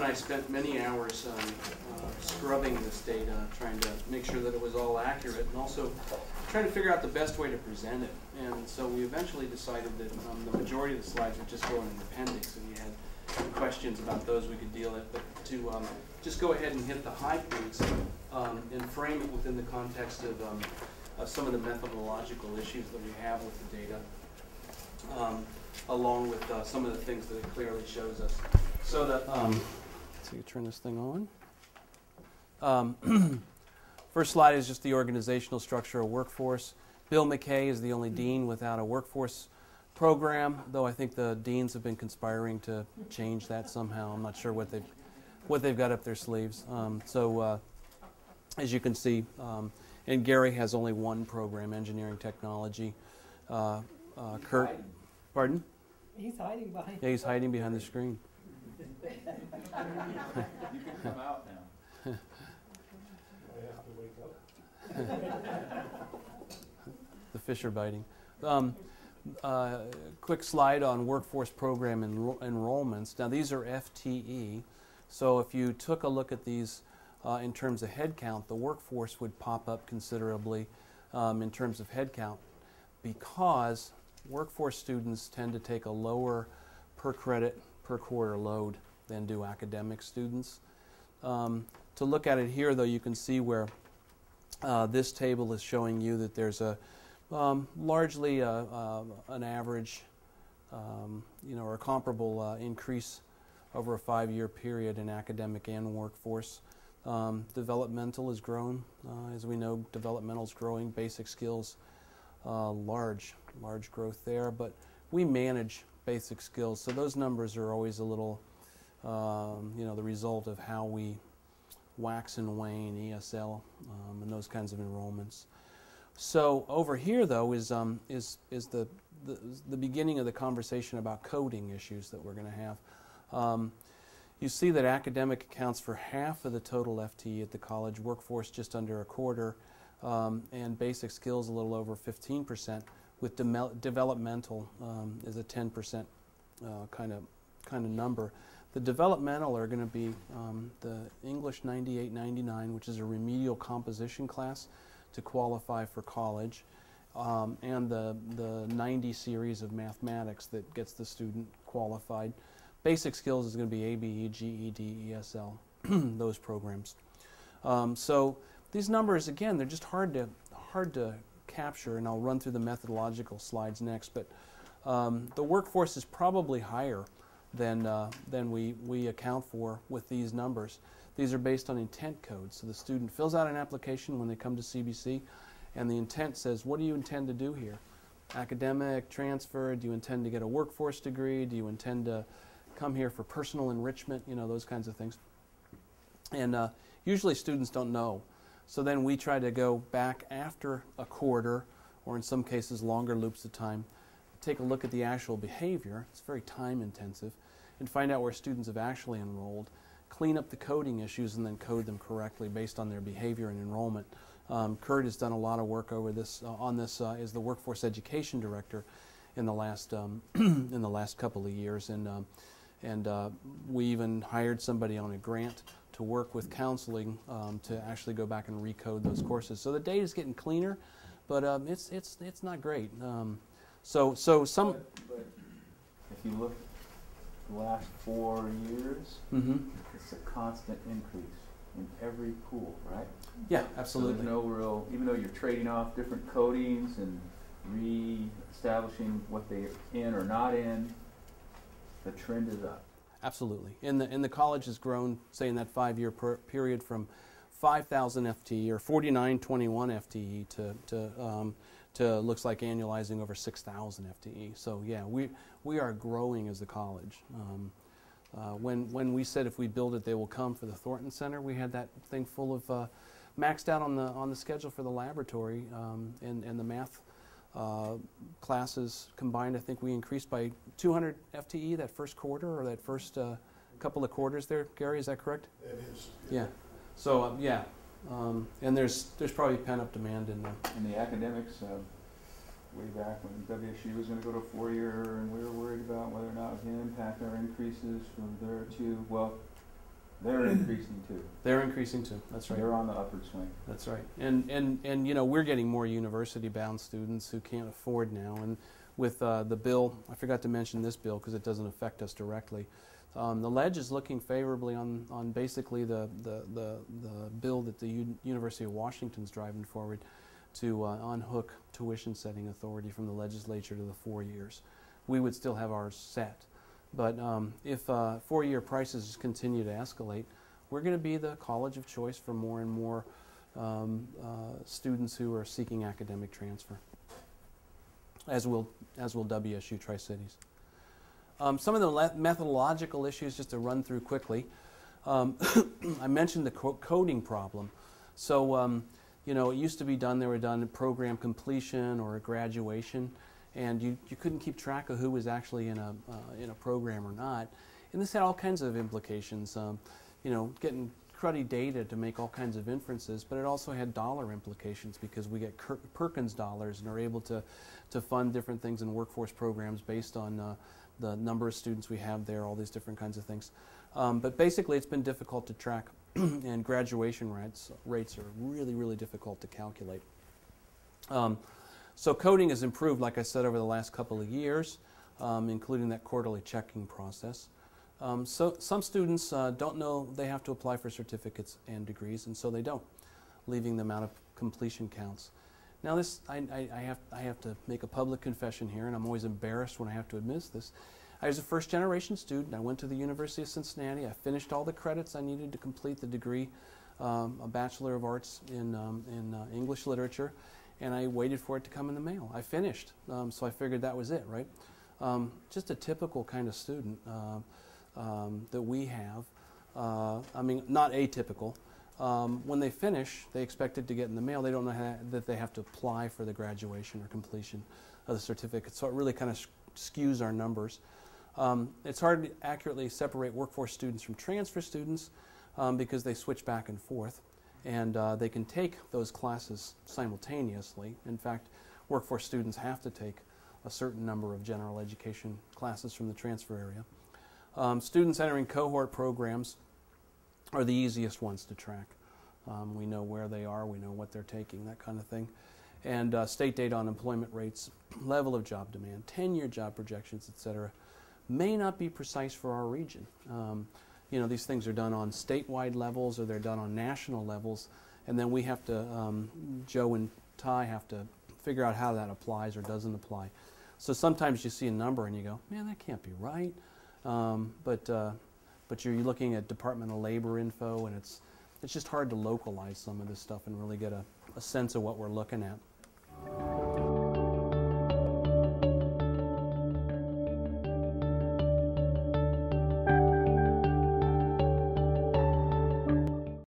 I spent many hours scrubbing this data, trying to make sure that it was all accurate, and also trying to figure out the best way to present it. And so we eventually decided that the majority of the slides would just go in an appendix, and you had questions about those we could deal with, but to just go ahead and hit the high points and frame it within the context of some of the methodological issues that we have with the data, along with some of the things that it clearly shows us. So the, let's see, turn this thing on. First slide is just the organizational structure of workforce. Bill McKay is the only dean without a workforce program, though I think the deans have been conspiring to change that somehow. I'm not sure what they've got up their sleeves. As you can see, and Gary has only one program, engineering technology. Kurt, pardon? He's hiding behind. Yeah, he's hiding behind the screen. You can come out now. I have to wake up. The fish are biting. Quick slide on workforce program enrollments. Now these are FTE, so if you took a look at these in terms of head count, the workforce would pop up considerably in terms of head count, because workforce students tend to take a lower per credit per quarter load than do academic students. To look at it here, though, you can see where this table is showing you that there's a largely an average, or a comparable increase over a 5-year period in academic and workforce. Developmental has grown, as we know. Developmental is growing. Basic skills, large growth there. But we manage basic skills, so those numbers are always a little, the result of how we wax and wane ESL and those kinds of enrollments. So over here, though, is the beginning of the conversation about coding issues that we're going to have. You see that academic accounts for half of the total FTE at the college, workforce just under a quarter, and basic skills a little over 15%, with developmental is a 10% kind of number. The developmental are going to be the English 98-99, which is a remedial composition class to qualify for college, and the 90 series of mathematics that gets the student qualified. Basic skills is going to be ABE, GED, ESL, those programs. So these numbers, again, they're just hard to capture, and I'll run through the methodological slides next. But the workforce is probably higher than we account for with these numbers. These are based on intent codes. So the student fills out an application when they come to CBC, and the intent says, what do you intend to do here? Academic, transfer, do you intend to get a workforce degree? Do you intend to come here for personal enrichment? Those kinds of things. And usually students don't know. So then we try to go back after a quarter, or in some cases longer loops of time, take a look at the actual behavior. It's very time intensive, and find out where students have actually enrolled, clean up the coding issues, and then code them correctly based on their behavior and enrollment. Kurt has done a lot of work over this on this as the workforce education director in the last in the last couple of years, and we even hired somebody on a grant to work with counseling to actually go back and recode those courses. So the data is getting cleaner, but it's not great. So some. But if you look at the last 4 years, it's a constant increase in every pool, right? Yeah, absolutely. So there's no real, even though you're trading off different codings and re-establishing what they're in or not in, the trend is up. Absolutely. And the college has grown, say, in that 5-year period from 5,000 FTE or 4921 FTE to looks like annualizing over 6,000 FTE. So yeah, we are growing as a college. When we said if we build it, they will come for the Thornton Center, we had that thing full of maxed out on the schedule for the laboratory, and the math classes combined. I think we increased by 200 FTE that first quarter, or that first couple of quarters there. Gary, is that correct? It is. Yeah. So yeah, and there's probably pent-up demand in there. In the academics, way back when WSU was going to go to a 4-year, and we were worried about whether or not it was going to impact our increases from there to, well, They're increasing too. They're increasing too. That's right. They're on the upward swing. That's right. And you know, we're getting more university-bound students who can't afford now. And with the bill, I forgot to mention this bill because it doesn't affect us directly. The ledge is looking favorably on basically the bill that the University of Washington's driving forward to unhook tuition setting authority from the legislature to the 4 years. We would still have ours set. But if 4-year prices continue to escalate, we're going to be the college of choice for more and more students who are seeking academic transfer, as will WSU Tri-Cities. Some of the methodological issues, just to run through quickly. I mentioned the coding problem. So, you know, it used to be done, they were done at program completion or at graduation, and you couldn't keep track of who was actually in a program or not. And this had all kinds of implications, you know, getting cruddy data to make all kinds of inferences, but it also had dollar implications because we get Perkins dollars and are able to fund different things in workforce programs based on the number of students we have there, all these different kinds of things. But basically it's been difficult to track and graduation rates are really, really difficult to calculate. So coding has improved, like I said, over the last couple of years, including that quarterly checking process. So some students don't know they have to apply for certificates and degrees, and so they don't, leaving them out of completion counts. Now this, I have to make a public confession here, and I'm always embarrassed when I have to admit this. I was a first-generation student. I went to the University of Cincinnati. I finished all the credits I needed to complete the degree, a Bachelor of Arts in English Literature, and I waited for it to come in the mail. I finished, so I figured that was it, right? Just a typical kind of student that we have. I mean, not atypical. When they finish, they expect it to get in the mail. They don't know that they have to apply for the graduation or completion of the certificate, so it really kind of skews our numbers. It's hard to accurately separate workforce students from transfer students because they switch back and forth, and they can take those classes simultaneously. In fact, workforce students have to take a certain number of general education classes from the transfer area. Students entering cohort programs are the easiest ones to track. We know where they are, we know what they're taking, that kind of thing. And state data on employment rates, level of job demand, 10-year job projections, etc., may not be precise for our region. You know, these things are done on statewide levels or they're done on national levels, and then we have to, Joe and Ty have to figure out how that applies or doesn't apply. So sometimes you see a number and you go, man, that can't be right. But you're looking at Department of Labor info, and it's just hard to localize some of this stuff and really get a sense of what we're looking at.